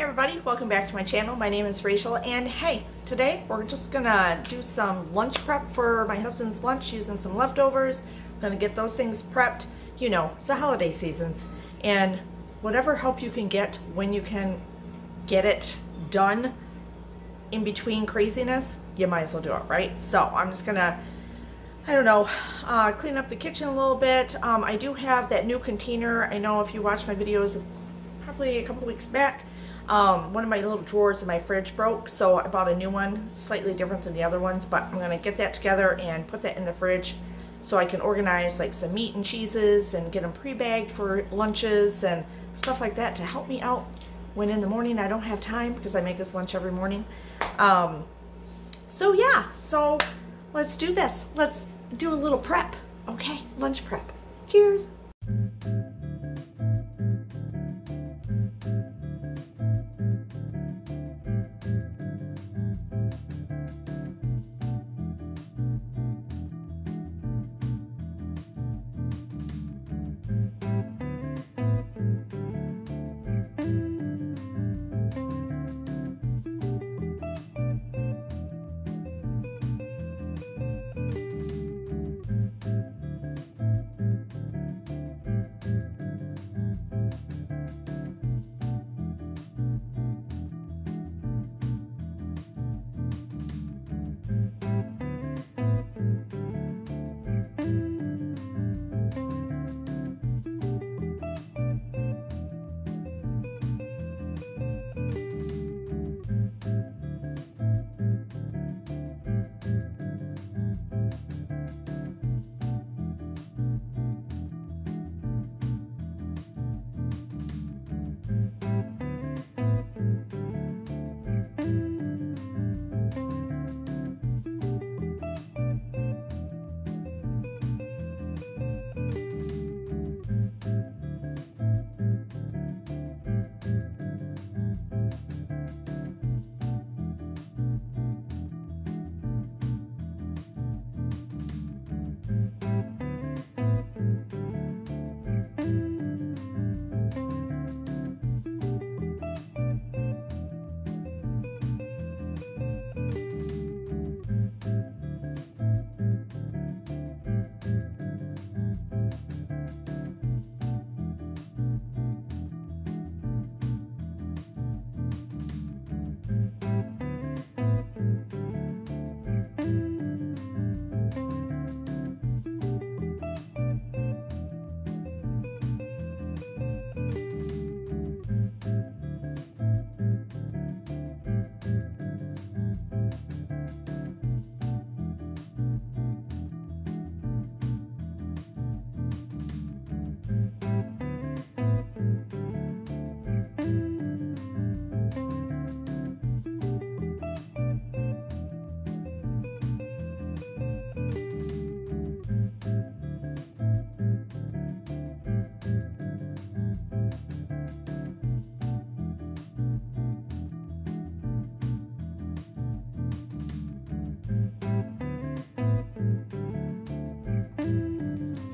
everybody, welcome back to my channel. My name is Rachel, and hey, today we're just gonna do some lunch prep for my husband's lunch using some leftovers. I'm gonna get those things prepped. You know, it's the holiday seasons, and whatever help you can get when you can get it done in between craziness, you might as well do it, right? So I'm just gonna, I don't know, clean up the kitchen a little bit. I do have that new container. I know if you watch my videos probably a couple weeks back, one of my little drawers in my fridge broke, so I bought a new one, slightly different than the other ones, but I'm gonna get that together and put that in the fridge so I can organize like some meat and cheeses and get them pre-bagged for lunches and stuff like that to help me out when in the morning I don't have time, because I make this lunch every morning. So yeah, so let's do this. Let's do a little prep. Okay, lunch prep. Cheers.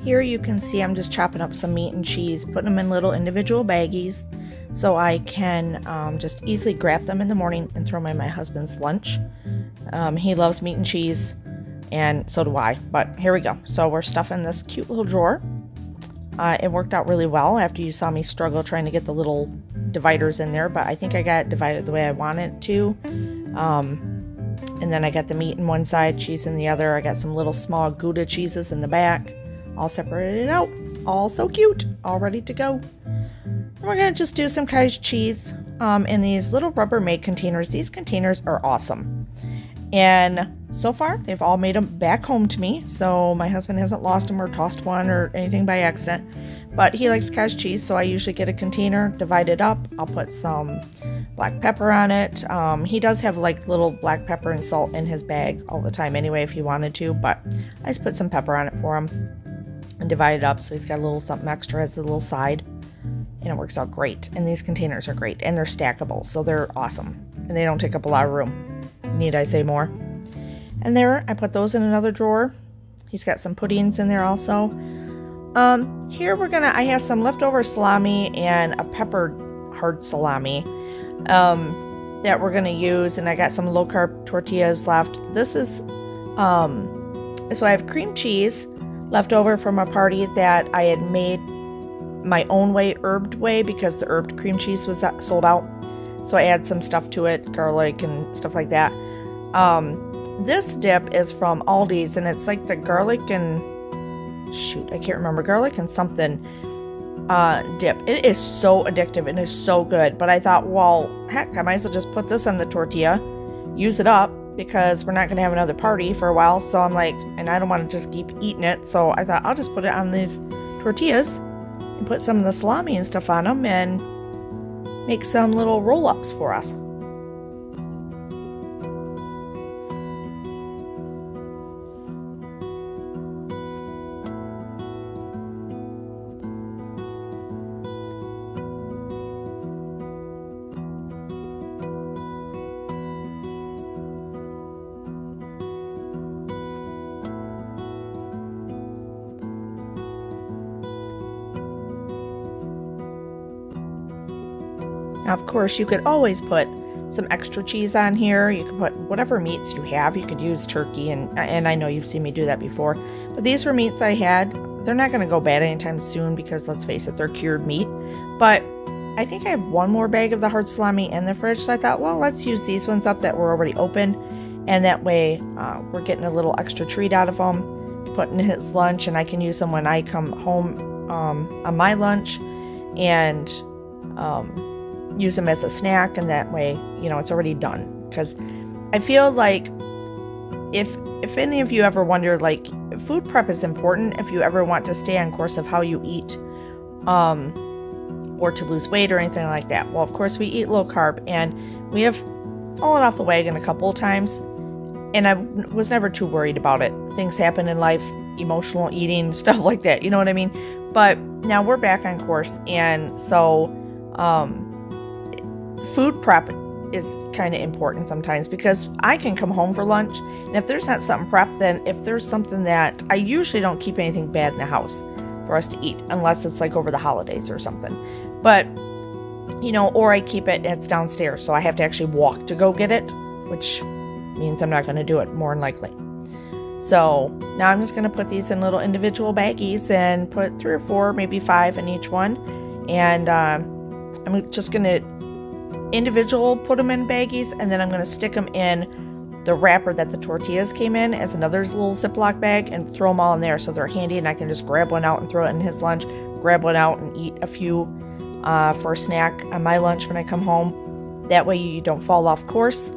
Here you can see I'm just chopping up some meat and cheese, putting them in little individual baggies so I can just easily grab them in the morning and throw them in my husband's lunch. He loves meat and cheese, and so do I, but here we go. So we're stuffing this cute little drawer. It worked out really well after you saw me struggle trying to get the little dividers in there, but I think I got it divided the way I wanted it to. And then I got the meat in one side, cheese in the other. I got some little small Gouda cheeses in the back, all separated out, all so cute, all ready to go. And we're gonna just do some cottage cheese in these little Rubbermaid containers. These containers are awesome, and so far they've all made them back home to me, so my husband hasn't lost them or tossed one or anything by accident. But he likes cottage cheese, so I usually get a container, divide it up. I'll put some black pepper on it. He does have like little black pepper and salt in his bag all the time anyway if he wanted to, but I just put some pepper on it for him and divide it up so he's got a little something extra as a little side, and it works out great. And these containers are great, and they're stackable, so they're awesome, and they don't take up a lot of room. Need I say more? And there, I put those in another drawer. He's got some puddings in there also. Here I have some leftover salami and a peppered hard salami. that we're gonna use, and I got some low carb tortillas left. This is so I have cream cheese left over from a party that I had made my own way, herbed way, because the herbed cream cheese was sold out. So I add some stuff to it, garlic and stuff like that. This dip is from Aldi's, and it's like the garlic and shoot, I can't remember, garlic and something dip. It is so addictive and is so good. But I thought, well, heck, I might as well just put this on the tortilla, use it up, because we're not going to have another party for a while. So I'm like, and I don't want to just keep eating it. So I thought I'll just put it on these tortillas and put some of the salami and stuff on them and make some little roll-ups for us. Now, of course, you could always put some extra cheese on here. You can put whatever meats you have. You could use turkey, and I know you've seen me do that before. But these were meats I had. They're not going to go bad anytime soon because, let's face it, they're cured meat. But I think I have one more bag of the hard salami in the fridge. So I thought, well, let's use these ones up that were already open. And that way we're getting a little extra treat out of them to put in his lunch. And I can use them when I come home on my lunch. And use them as a snack, and that way, you know, it's already done. Because I feel like if any of you ever wonder, like, food prep is important if you ever want to stay on course of how you eat, or to lose weight or anything like that. Well, of course, we eat low carb, and we have fallen off the wagon a couple of times, and I was never too worried about it. Things happen in life, emotional eating, stuff like that, you know what I mean? But now we're back on course, and so food prep is kind of important sometimes, because I can come home for lunch, and if there's not something prepped, then if there's something that I usually don't keep anything bad in the house for us to eat, unless it's like over the holidays or something. But, you know, or I keep it and it's downstairs, so I have to actually walk to go get it, which means I'm not going to do it more than likely. So now I'm just going to put these in little individual baggies and put 3 or 4, maybe 5 in each one. And I'm just going to put them in baggies, and then I'm going to stick them in the wrapper that the tortillas came in as another little Ziploc bag, and throw them all in there so they're handy, and I can just grab one out and throw it in his lunch, grab one out and eat a few for a snack on my lunch when I come home. That way you don't fall off course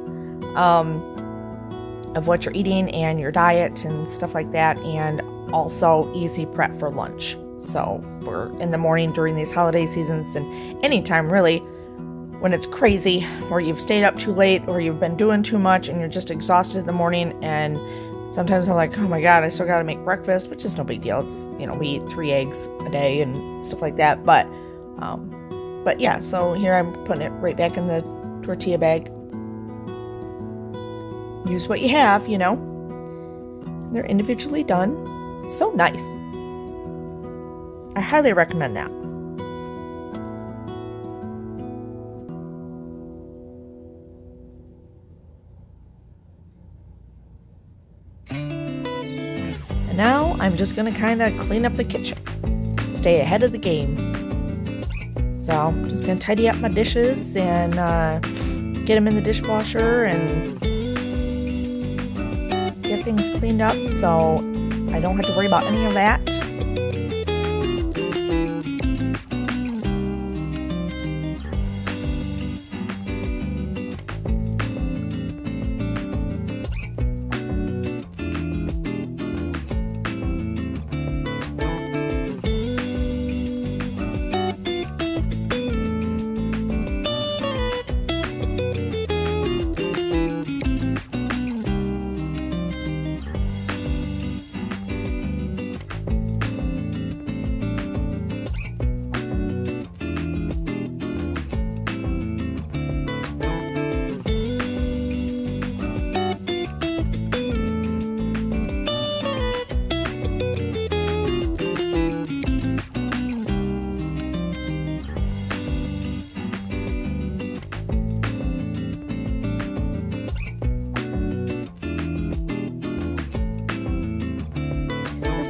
of what you're eating and your diet and stuff like that, and also easy prep for lunch. So for in the morning during these holiday seasons, and anytime really when it's crazy, or you've stayed up too late, or you've been doing too much and you're just exhausted in the morning. And sometimes I'm like, oh my god, I still gotta make breakfast, which is no big deal. It's, you know, we eat 3 eggs a day and stuff like that. But yeah, so here I'm putting it right back in the tortilla bag. Use what you have, you know. They're individually done. So nice. I highly recommend that. And now I'm just going to kind of clean up the kitchen. Stay ahead of the game. So I'm just going to tidy up my dishes and get them in the dishwasher and get things cleaned up so I don't have to worry about any of that.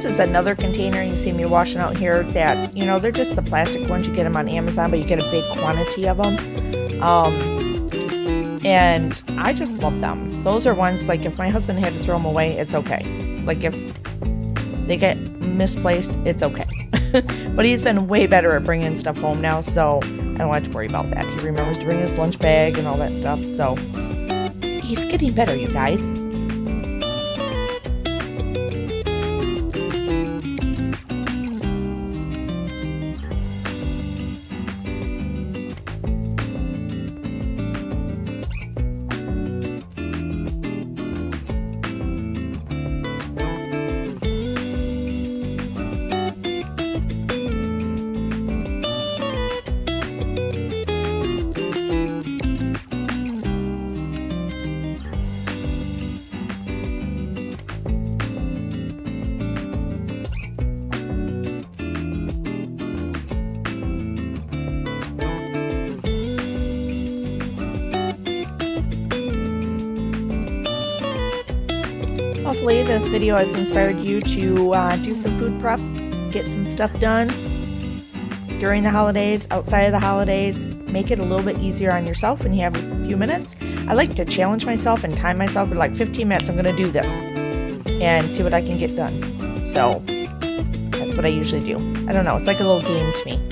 this is another container you see me washing out here that, you know, they're just the plastic ones. You get them on Amazon, but you get a big quantity of them. And I just love them. Those are ones, like, if my husband had to throw them away, it's okay. Like, if they get misplaced, it's okay. But he's been way better at bringing stuff home now, so I don't have to worry about that. He remembers to bring his lunch bag and all that stuff, so he's getting better, you guys. Hopefully this video has inspired you to do some food prep, get some stuff done during the holidays, outside of the holidays. Make it a little bit easier on yourself when you have a few minutes. I like to challenge myself and time myself for like 15 minutes. I'm going to do this and see what I can get done. So that's what I usually do. I don't know. It's like a little game to me.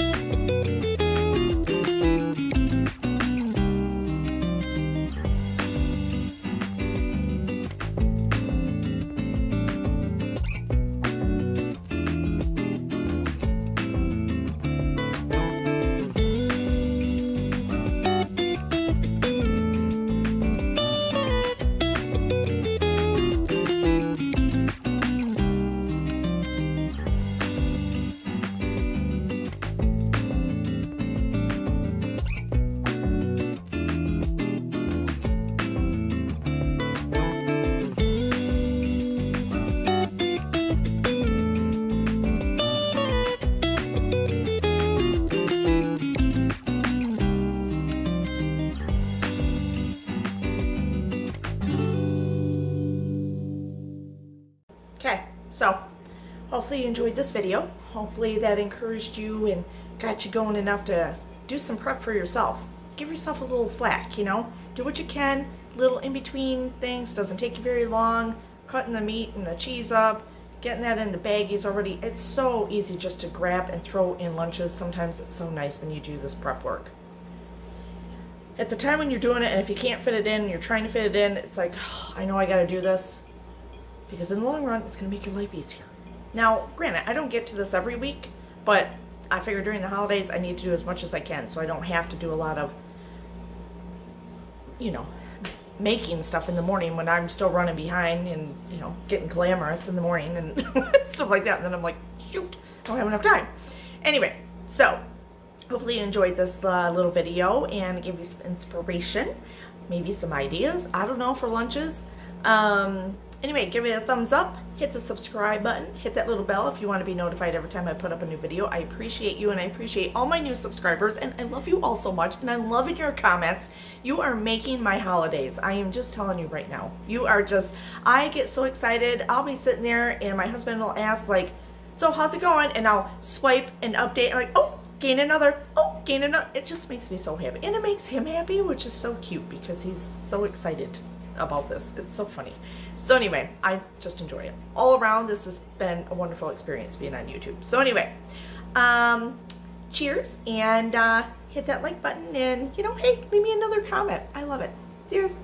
Okay, so hopefully you enjoyed this video. Hopefully that encouraged you and got you going enough to do some prep for yourself. Give yourself a little slack, you know? Do what you can, little in-between things, doesn't take you very long. Cutting the meat and the cheese up, getting that in the baggies already. It's so easy just to grab and throw in lunches. Sometimes it's so nice when you do this prep work. At the time when you're doing it, and if you can't fit it in, and you're trying to fit it in, it's like, oh, I know I gotta do this. Because in the long run, it's going to make your life easier. Now, granted, I don't get to this every week, but I figure during the holidays, I need to do as much as I can, so I don't have to do a lot of, you know, making stuff in the morning when I'm still running behind and, you know, getting glamorous in the morning and stuff like that. And then I'm like, shoot, I don't have enough time. Anyway, so hopefully you enjoyed this little video and give you some inspiration, maybe some ideas, I don't know, for lunches. Anyway, give it a thumbs up, hit the subscribe button, hit that little bell if you want to be notified every time I put up a new video. I appreciate you and I appreciate all my new subscribers, and I love you all so much, and I'm loving your comments. You are making my holidays. I am just telling you right now. You are just, I get so excited. I'll be sitting there and my husband will ask like, so how's it going? And I'll swipe and update and like, oh, gain another, oh, gain another. It just makes me so happy. And it makes him happy, which is so cute because he's so excited about this. It's so funny. So anyway, I just enjoy it. All around, this has been a wonderful experience being on YouTube. So anyway, cheers, and hit that like button, and, you know, hey, leave me another comment. I love it. Cheers.